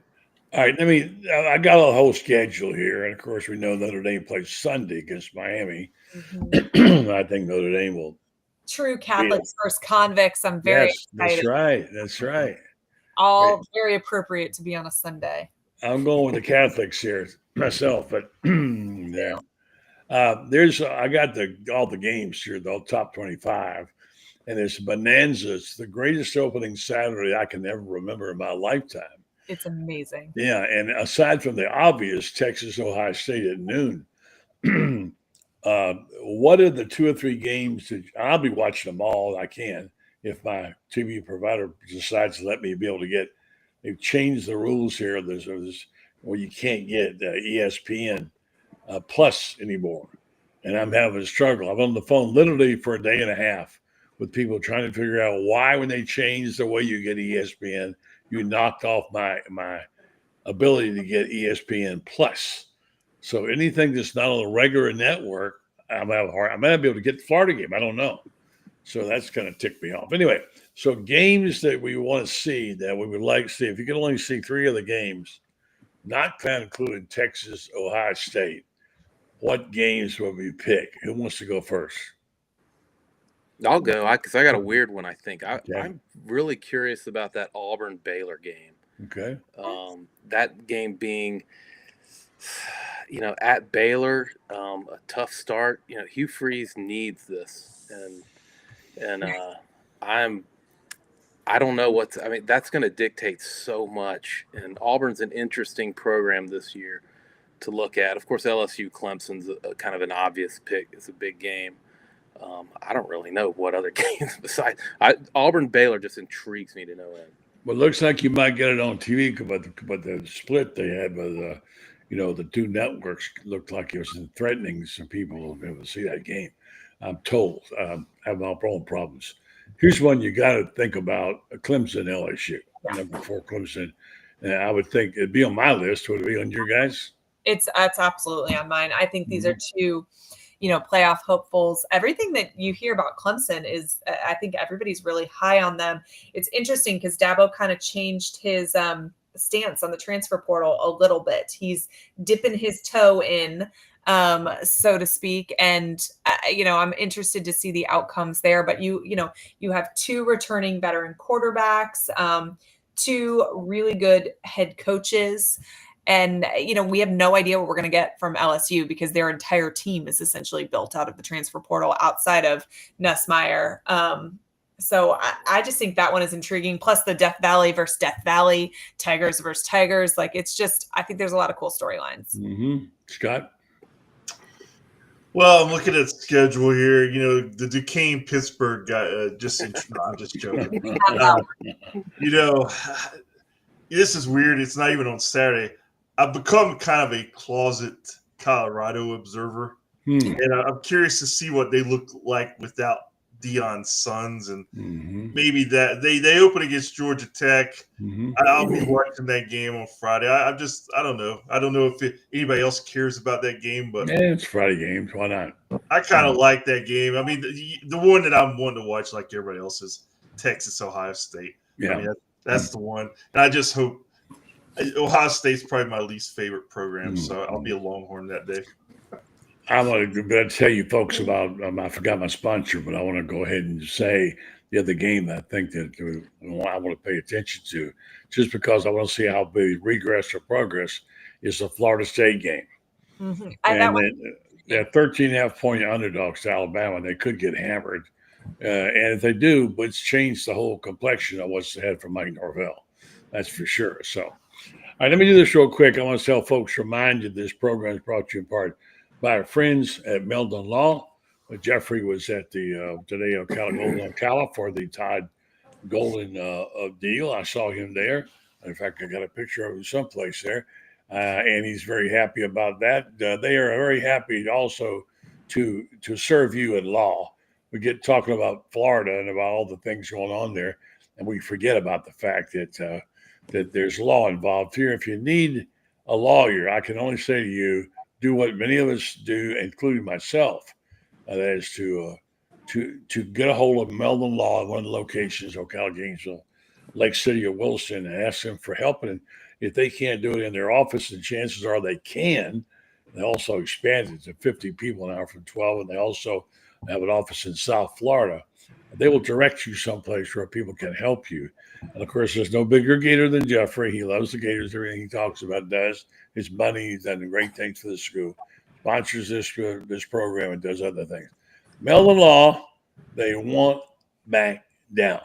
Speaker 1: I got a whole schedule here. And, of course, we know Notre Dame plays Sunday against Miami. Mm-hmm. I think Notre Dame will.
Speaker 8: True Catholics versus convicts. I'm very excited.
Speaker 1: That's right.
Speaker 8: All very appropriate to be on a Sunday.
Speaker 1: I'm going with the Catholics here myself, but yeah. I got all the games here, the top 25, and there's Bonanza. It's the greatest opening Saturday I can ever remember in my lifetime.
Speaker 8: It's amazing.
Speaker 1: Yeah, and aside from the obvious Texas, Ohio State at noon, what are the 2 or 3 games that I'll be watching them all I can if my TV provider decides to let me be able to get. They've changed the rules here. There's where you can't get ESPN Plus anymore, and I'm having a struggle. I'm on the phone literally for a day and a half with people trying to figure out why, when they changed the way you get ESPN, you knocked off my ability to get ESPN Plus. So anything that's not on the regular network, I'm having hard. I might not be able to get the Florida game. I don't know. So that's going to tick me off. Anyway, so games that we want to see, that we would like to see, if you can only see 3 of the games, not kind of including Texas, Ohio State, what games will we pick? Who wants to go first?
Speaker 9: I'll go because I got a weird one, I think. I'm really curious about that Auburn-Baylor game.
Speaker 1: Okay.
Speaker 9: That game being, at Baylor, a tough start. Hugh Freeze needs this. And I don't know that's going to dictate so much. And Auburn's an interesting program this year to look at. Of course, LSU Clemson's a kind of an obvious pick. It's a big game. I don't really know what other games besides Auburn Baylor just intrigues me to no end.
Speaker 1: Well, it looks like you might get it on TV, but the split they had with the 2 networks looked like it was threatening some people to be able to see that game. I'm told. I have my own problems. Here's one you got to think about: Clemson, LSU. Number 4, Clemson. And I would think it'd be on my list. Would it be on your guys?
Speaker 8: It's absolutely on mine. I think these are 2, playoff hopefuls. Everything that you hear about Clemson is, I think everybody's really high on them. It's interesting because Dabo kind of changed his stance on the transfer portal a little bit. He's dipping his toe in, so to speak. And, I'm interested to see the outcomes there, but you have 2 returning veteran quarterbacks, 2 really good head coaches. And, we have no idea what we're going to get from LSU because their entire team is essentially built out of the transfer portal outside of Nussmeier. So I just think that one is intriguing. Plus the Death Valley versus Death Valley, Tigers versus Tigers. I think there's a lot of cool storylines.
Speaker 1: Mm-hmm. Scott?
Speaker 6: Well, I'm looking at the schedule here. The Duquesne Pittsburgh guy. I'm just joking. This is weird. It's not even on Saturday. I've become kind of a closet Colorado observer, and I'm curious to see what they look like without Deion's sons, and
Speaker 1: Mm-hmm.
Speaker 6: maybe that they open against Georgia Tech.
Speaker 1: Mm-hmm.
Speaker 6: I'll be watching that game on Friday. I don't know. I don't know if anybody else cares about that game, but
Speaker 1: Yeah, it's Friday games. Why not?
Speaker 6: I kind of like that game. I mean, the one that I'm wanting to watch, like everybody else, is Texas Ohio State.
Speaker 1: Yeah.
Speaker 6: I mean, that's the one, and I just hope Ohio State's probably my least favorite program, so I'll be a Longhorn that day.
Speaker 1: I'm going to tell you folks about, I forgot my sponsor, but I want to go ahead and say the other game that I think that I want to pay attention to, just because I want to see how big regress or progress is the Florida State game.
Speaker 8: Mm-hmm.
Speaker 1: And they're 13.5 point underdogs to Alabama. They could get hammered. And if they do, but it's changed the whole complexion of what's ahead for Mike Norvell. That's for sure. So, all right, let me do this real quick. I want to tell folks, remind you this program is brought to you in part by our friends at Meldon Law. Jeffrey was at the today of Golden Ocala for the Todd Golden deal. I saw him there. In fact, I got a picture of him someplace there, and he's very happy about that. They are very happy also to serve you in law. We get talking about Florida and about all the things going on there, and we forget about the fact that that there's law involved here. If you need a lawyer, I can only say to you, do what many of us do, including myself. That is to get a hold of Meldon Law at one of the locations, Ocala, Gainesville, Lake City, or Wilson, and ask them for help. And if they can't do it in their office, and chances are they can, they also expanded to 50 people now from 12, and they also have an office in South Florida. They will direct you someplace where people can help you. And of course, there's no bigger Gator than Jeffrey. He loves the Gators. Everything he talks about does. His money, he's done great things for the school. Sponsors this program and does other things. Meldon Law, they want back down.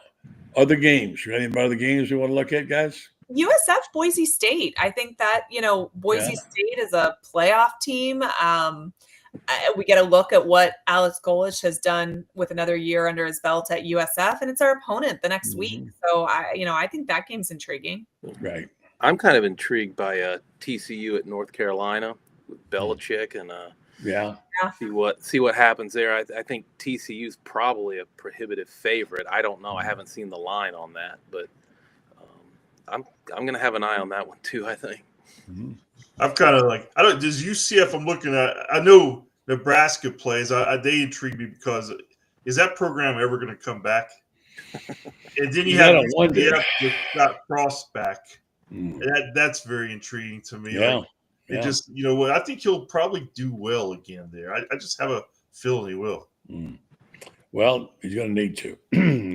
Speaker 1: Other games. You got any other games we want to look at, guys?
Speaker 8: USF Boise State. I think that, Boise State is a playoff team. We get a look at what Alex Golich has done with another year under his belt at USF, and it's our opponent the next week. So I think that game's intriguing.
Speaker 1: Right.
Speaker 9: I'm kind of intrigued by TCU at North Carolina with Belichick and see what happens there. I think TCU's probably a prohibitive favorite. I don't know. I haven't seen the line on that, but I'm going to have an eye on that one too, I think.
Speaker 1: Mm-hmm.
Speaker 6: I'm kind of like, does UCF I'm looking at, I know Nebraska plays. They intrigue me because is that program ever going to come back? And then you have UCF with Scott Frost back. That's very intriguing to me.
Speaker 1: Yeah.
Speaker 6: It just, I think he'll probably do well again there. I just have a feeling he will.
Speaker 1: Well, he's going to need to.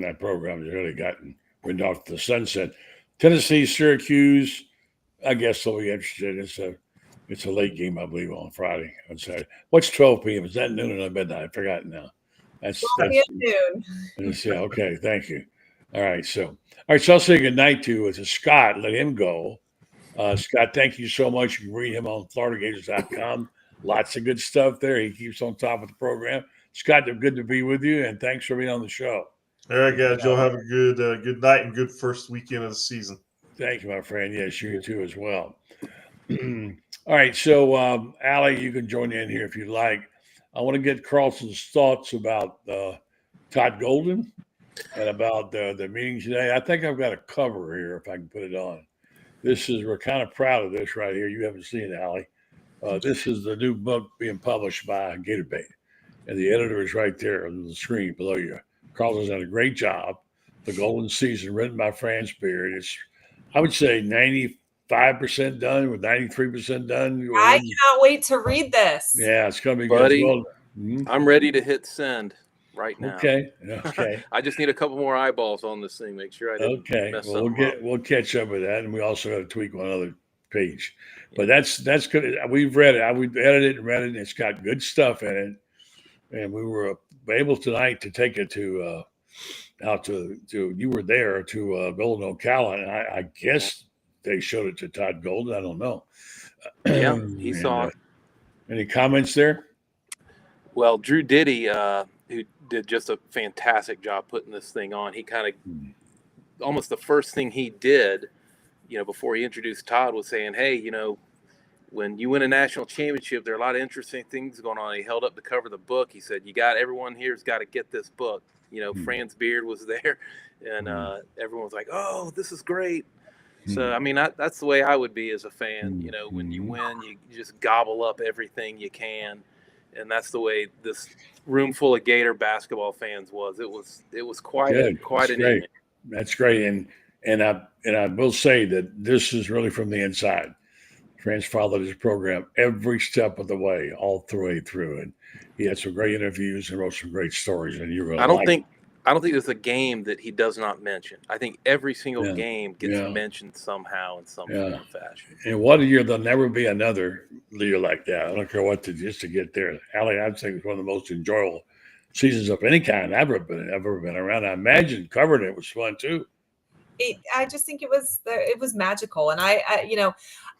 Speaker 1: That program has really gotten rid off the sunset. Tennessee, Syracuse, I guess they'll be interested. It's a late game, I believe, on Friday and Saturday. What's 12 p.m.? Is that noon or midnight? I forgot now. That's
Speaker 8: noon.
Speaker 1: Okay, thank you. All right, so I'll say good night to Scott. Let him go. Scott, thank you so much. You can read him on FloridaGators.com. Lots of good stuff there. He keeps on top of the program. Scott, good to be with you, and thanks for being on the show.
Speaker 6: All right, guys. Y'all have a good night and good first weekend of the season.
Speaker 1: Thank you, my friend. Yes, you too as well. All right, so Allie, you can join in here if you'd like. I want to get Carlton's thoughts about Todd Golden and about the meeting today. I think I've got a cover here if I can put it on. We're kind of proud of this right here. You haven't seen it, Allie. This is the new book being published by Gator Bait, and the editor is right there on the screen below you. Carlton's done a great job. The Golden Season, written by Franz Beard. It's, I would say, 95% done with 93% done.
Speaker 8: I cannot wait to read this.
Speaker 1: Yeah, it's going to be
Speaker 9: Buddy,
Speaker 1: good. Well,
Speaker 9: I'm ready to hit send right now.
Speaker 1: Okay.
Speaker 9: I just need a couple more eyeballs on this thing. Make sure I didn't mess something up.
Speaker 1: We'll catch up with that, and we also got to tweak one other page. But that's good. We've read it. We edited it and read it, and it's got good stuff in it. And we were able tonight to take it to you were there to Golden Ocala, and I guess they showed it to Todd Golden. I don't know.
Speaker 9: Yeah, he saw it.
Speaker 1: Any comments there?
Speaker 9: Well, Drew Diddy, who did just a fantastic job putting this thing on, he kind of almost the first thing he did, before he introduced Todd was saying, hey, when you win a national championship, there are a lot of interesting things going on. He held up the cover of the book. He said, everyone here's got to get this book. Franz Beard was there, and everyone was like, "Oh, this is great." So, I mean, that's the way I would be as a fan. When you win, you just gobble up everything you can, and that's the way this room full of Gator basketball fans was. It was quite an evening.
Speaker 1: That's great, and I will say that this is really from the inside. Franz followed his program every step of the way, all the way through, and he had some great interviews and wrote some great stories. And you really, I don't think
Speaker 9: there's a game that he does not mention. I think every single game gets mentioned somehow in some form or fashion.
Speaker 1: And what a year! There'll never be another year like that. I don't care what just to get there. Allie, I'd say it's one of the most enjoyable seasons of any kind I've ever been around. I imagine covering it was fun too.
Speaker 8: I just think it was magical, and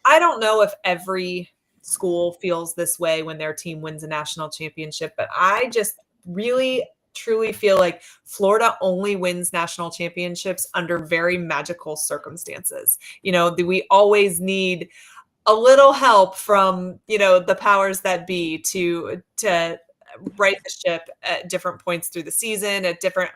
Speaker 8: I don't know if every school feels this way when their team wins a national championship, but I just really truly feel like Florida only wins national championships under very magical circumstances. We always need a little help from, the powers that be to right the ship at different points through the season, at different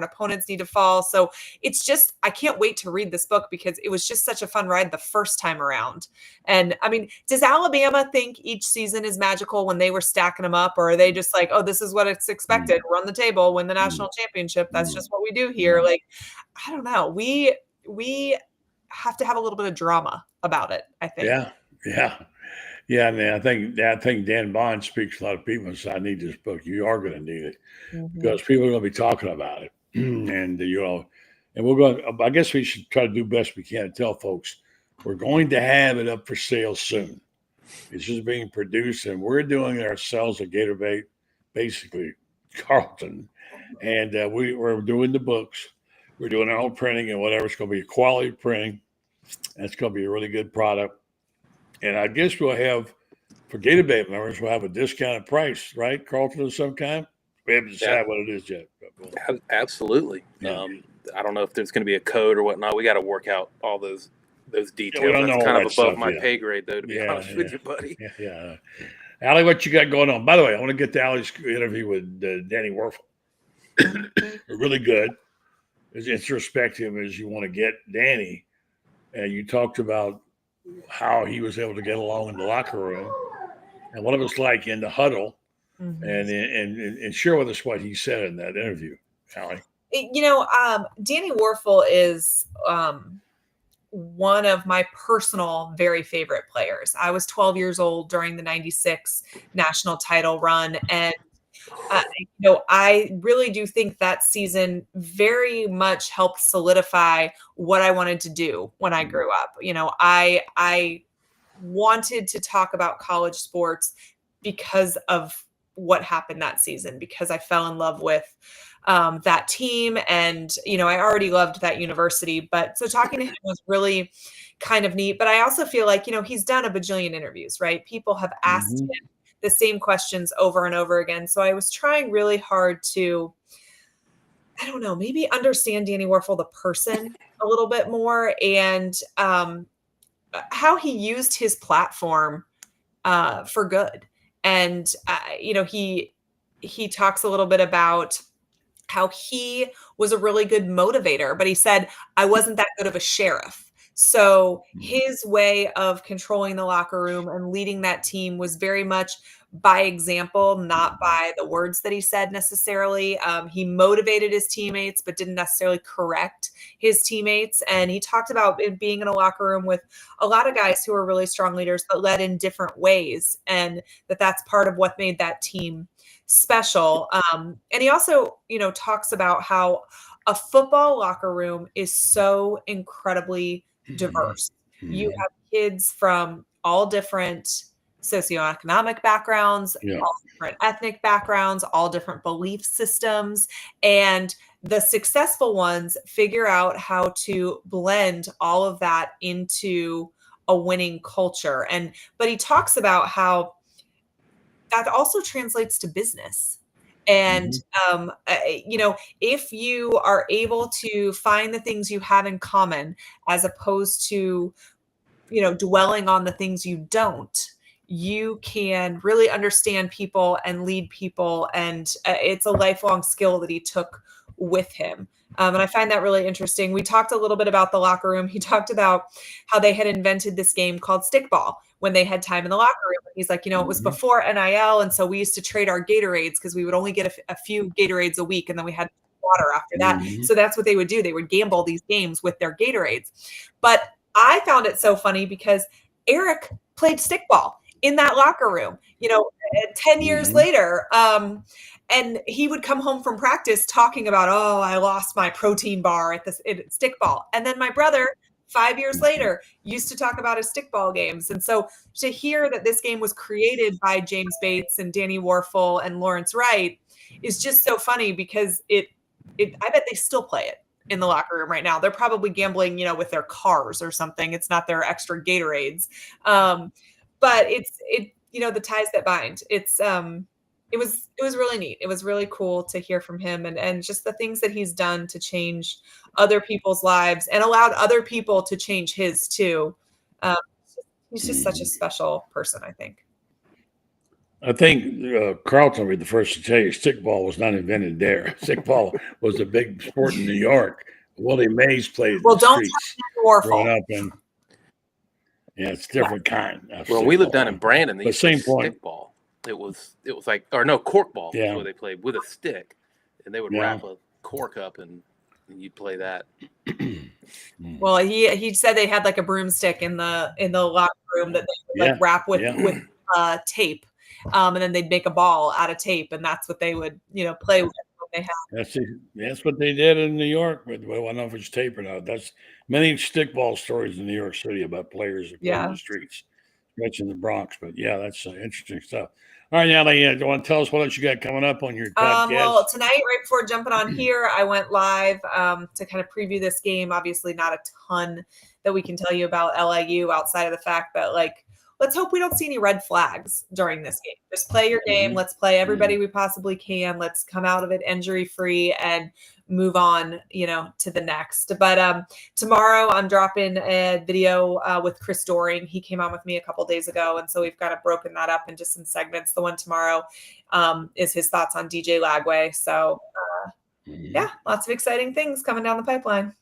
Speaker 8: opponents need to fall. So it's just, I can't wait to read this book because it was just such a fun ride the first time around. And I mean, does Alabama think each season is magical when they were stacking them up, or are they just like, oh, this is what it's expected, run the table, win the national championship, that's just what we do here? Like, I don't know. We have to have a little bit of drama about it, I think.
Speaker 1: Yeah, and I think Dan Bond speaks to a lot of people and says, I need this book. You are going to need it because people are going to be talking about it. And, and we're going to, I guess we should try to do best we can to tell folks we're going to have it up for sale soon. It's just being produced, and we're doing it ourselves at Gator Bait, basically Carlton. And we're doing the books. We're doing our own printing and whatever. It's going to be a quality printing. That's going to be a really good product. And I guess we'll have, for Gator Bait members, we'll have a discounted price, right, Carlton, of some kind? We haven't decided what it is yet.
Speaker 9: Absolutely. Yeah. I don't know if there's going to be a code or whatnot. We got to work out all those details. That's kind of above my pay grade, though, to be honest with you, buddy.
Speaker 1: Yeah. Allie, what you got going on? By the way, I want to get to Allie's interview with Danny Werfel. Really good. As introspective as you want to get Danny. And you talked about how he was able to get along in the locker room and what it was like in the huddle, and share with us what he said in that interview, Allie.
Speaker 8: Danny Werfel is one of my personal very favorite players. I was 12 years old during the 96 national title run, and I really do think that season very much helped solidify what I wanted to do when I grew up. I wanted to talk about college sports because of what happened that season, because I fell in love with that team. And, I already loved that university. But so talking to him was really kind of neat. But I also feel like, he's done a bajillion interviews, right? People have asked him the same questions over and over again. So I was trying really hard to, I don't know, maybe understand Danny Werfel, the person, a little bit more, and how he used his platform for good. And, he talks a little bit about how he was a really good motivator, but he said, I wasn't that good of a sheriff. So his way of controlling the locker room and leading that team was very much by example, not by the words that he said necessarily. He motivated his teammates, but didn't necessarily correct his teammates. And he talked about being in a locker room with a lot of guys who are really strong leaders, but led in different ways. And that's part of what made that team special. And he also, talks about how a football locker room is so incredibly diverse. You have kids from all different socioeconomic backgrounds, all different ethnic backgrounds, all different belief systems. And the successful ones figure out how to blend all of that into a winning culture. But he talks about how that also translates to business. And, if you are able to find the things you have in common, as opposed to, dwelling on the things you don't, you can really understand people and lead people. And it's a lifelong skill that he took with him. And I find that really interesting. We talked a little bit about the locker room. He talked about how they had invented this game called stickball when they had time in the locker room. He's like, it was before NIL. And so we used to trade our Gatorades because we would only get a few Gatorades a week. And then we had water after that. So that's what they would do. They would gamble these games with their Gatorades. But I found it so funny because Eric played stickball in that locker room, 10 years later. And he would come home from practice talking about, oh, I lost my protein bar at stickball. And then my brother, 5 years later, used to talk about his stickball games. And so to hear that this game was created by James Bates and Danny Warfel and Lawrence Wright is just so funny because I bet they still play it in the locker room right now. They're probably gambling, with their cars or something. It's not their extra Gatorades. But it's the ties that bind. It was really neat. It was really cool to hear from him and just the things that he's done to change other people's lives and allowed other people to change his too. He's just such a special person, I think.
Speaker 1: I think Carlton will be the first to tell you stickball was not invented there. Stickball was a big sport in New York. Willie Mays played in the streets growing up, and it's a different kind.
Speaker 9: Well, we lived down in Brandon.
Speaker 1: The same point.
Speaker 9: Stickball. It was like, or no, corkball.
Speaker 1: Yeah.
Speaker 9: Is what they played with a stick, and they would wrap a cork up and you'd play that.
Speaker 8: Well, he said they had like a broomstick in the locker room that they would like wrap with tape, and then they'd make a ball out of tape, and that's what they would play with. They have.
Speaker 1: That's what they did in New York. But I don't know if it's tape or not. That's many stickball stories in New York City about players that play in the streets, especially in the Bronx. But that's interesting stuff. All right, Allie, do you want to tell us what else you got coming up on your podcast?
Speaker 8: Well, tonight, right before jumping on here, I went live to kind of preview this game. Obviously, not a ton that we can tell you about LIU outside of the fact that, let's hope we don't see any red flags during this game. Just play your game. Let's play everybody we possibly can. Let's come out of it injury-free and move on, to the next. But tomorrow I'm dropping a video with Chris Doring. He came on with me a couple days ago, and so we've kind of broken that up into some segments. The one tomorrow is his thoughts on DJ Lagway. So, lots of exciting things coming down the pipeline.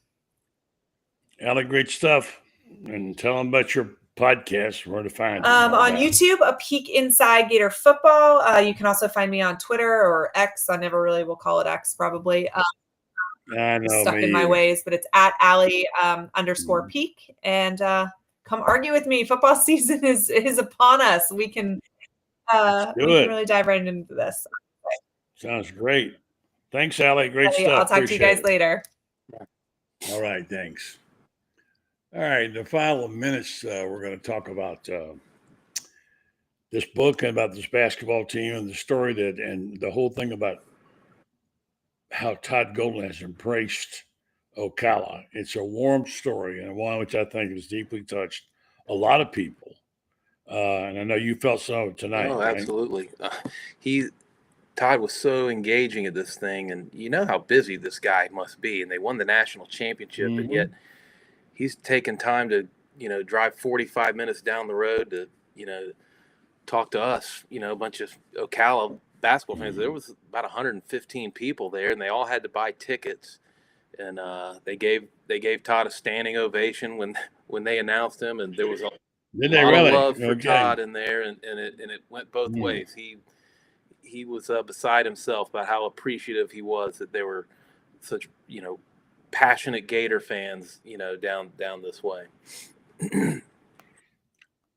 Speaker 1: Allie, great stuff. And tell them about your podcast, where to find
Speaker 8: on YouTube, A Peek Inside Gator Football. You can also find me on Twitter or X. I never really will call it X, probably.
Speaker 1: I know,
Speaker 8: stuck in my ways, but it's at Allie _ Peek. And come argue with me. Football season is upon us. We can really dive right into this.
Speaker 1: Sounds great. Thanks, Allie. Great stuff.
Speaker 8: I'll talk to you guys later.
Speaker 1: All right, thanks. All right, in the final minutes, we're going to talk about this book and about this basketball team and the story and the whole thing about how Todd Golden has embraced Ocala. It's a warm story and one which I think has deeply touched a lot of people. And I know you felt some of it tonight.
Speaker 9: Oh, absolutely. Todd was so engaging at this thing, and you know how busy this guy must be. And they won the national championship, and yet he's taken time to, drive 45 minutes down the road to, talk to us, a bunch of Ocala basketball fans. There was about 115 people there, and they all had to buy tickets. And they gave Todd a standing ovation when they announced him, and there was a lot of love for Todd in there, and it went both ways. He was beside himself about how appreciative he was that there were such passionate Gator fans down this way.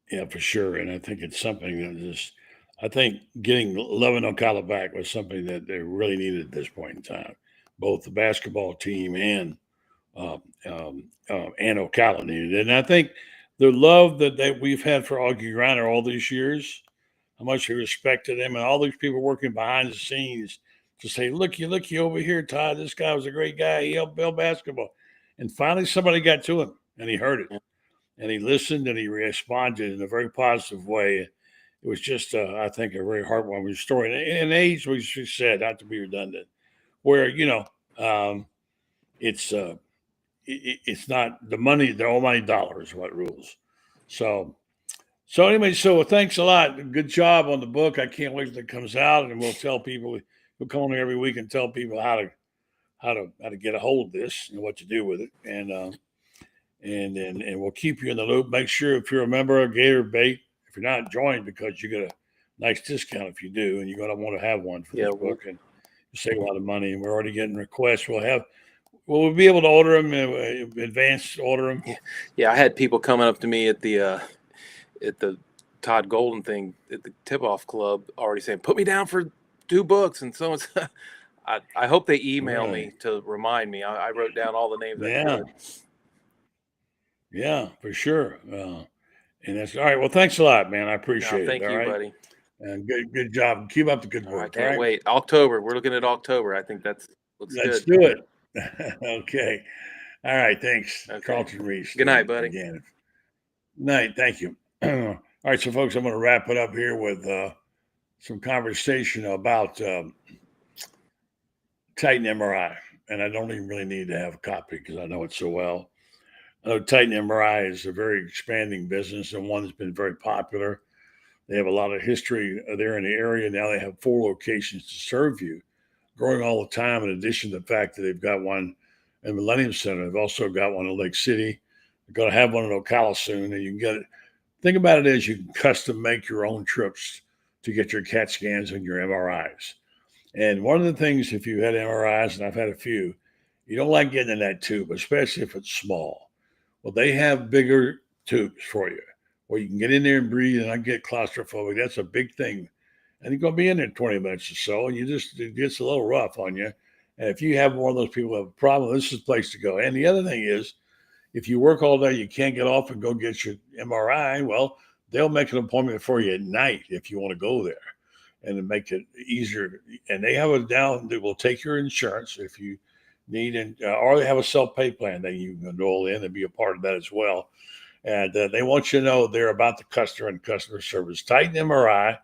Speaker 1: Yeah, for sure. And I think it's something that I think getting Love and Ocala back was something that they really needed at this point in time. Both the basketball team and Ocala needed it. And I think the love that we've had for Augie Griner all these years, how much we respected him, and all these people working behind the scenes to say, look you over here, Todd, this guy was a great guy. He helped build basketball. And finally somebody got to him and he heard it. And he listened and he responded in a very positive way. It was just, I think, a very heartwarming story. In an age, we said, not to be redundant, where, it's not the money, the almighty dollar is what rules. So anyway, thanks a lot. Good job on the book. I can't wait till it comes out, and we'll tell people, we'll come on here every week and tell people how to how to get a hold of this and what to do with it, and we'll keep you in the loop. Make sure if you're a member of Gator Bait, if you're not joined, because you get a nice discount if you do, and you're going to want to have one for this book, and you save a lot of money. And we're already getting requests. We'll be able to order them, advanced order them.
Speaker 9: Yeah, I had people coming up to me at the Todd Golden thing at the tip-off club already saying, "Put me down for 2 books," and so it's. I hope they email me to remind me. I wrote down all the names.
Speaker 1: Yeah. Yeah, for sure. And that's all right. Well, thanks a lot, man. I appreciate it.
Speaker 9: Thank you, buddy.
Speaker 1: And good job. Keep up the good work.
Speaker 9: I can't wait. October. We're looking at October. I think looks good.
Speaker 1: Let's do it. Okay. All right. Thanks, okay. Carlton Reese.
Speaker 9: Good night, buddy.
Speaker 1: Again. Night. Thank you. All right, so folks, I'm going to wrap it up here with some conversation about Titan MRI, and I don't even really need to have a copy because I know it so well. I know Titan MRI is a very expanding business and one that's been very popular. They have a lot of history there in the area. Now they have 4 locations to serve you, growing all the time. In addition to the fact that they've got one in Millennium Center, they've also got one in Lake City. They're going to have one in Ocala soon, and you can get it. Think about it as you can custom make your own trips to get your CAT scans and your MRIs. And one of the things, if you had MRIs, and I've had a few, you don't like getting in that tube, especially if it's small. Well, they have bigger tubes for you where you can get in there and breathe and not get claustrophobic. That's a big thing. And you're going to be in there 20 minutes or so, and it gets a little rough on you. And if you have one of those people who have a problem, this is the place to go. And the other thing is, if you work all day, you can't get off and go get your MRI, well, they'll make an appointment for you at night if you want to go there and to make it easier. And they have it down that will take your insurance if you need it, or they have a self-pay plan that you can enroll in and be a part of that as well. And they want you to know they're about the customer and customer service. Titan MRI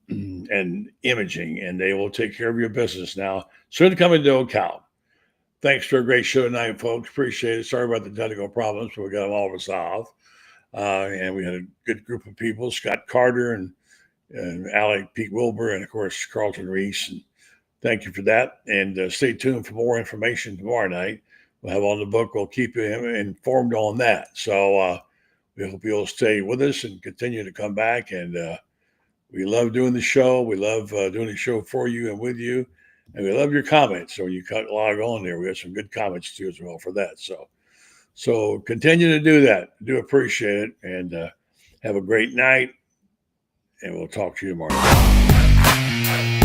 Speaker 1: and imaging, and they will take care of your business now. Soon to come into Ocala. Thanks for a great show tonight, folks. Appreciate it. Sorry about the technical problems, but we got them all resolved. And we had a good group of people, Scott Carter and Alec Pete Wilbur, and, of course, Carlton Reese. And thank you for that. And stay tuned for more information tomorrow night. We'll have on the book. We'll keep you informed on that. So we hope you'll stay with us and continue to come back. And we love doing the show. We love doing the show for you and with you. And we love your comments. So you log on there. We have some good comments too as well for that. So continue to do that. I do appreciate it. And have a great night. And we'll talk to you tomorrow.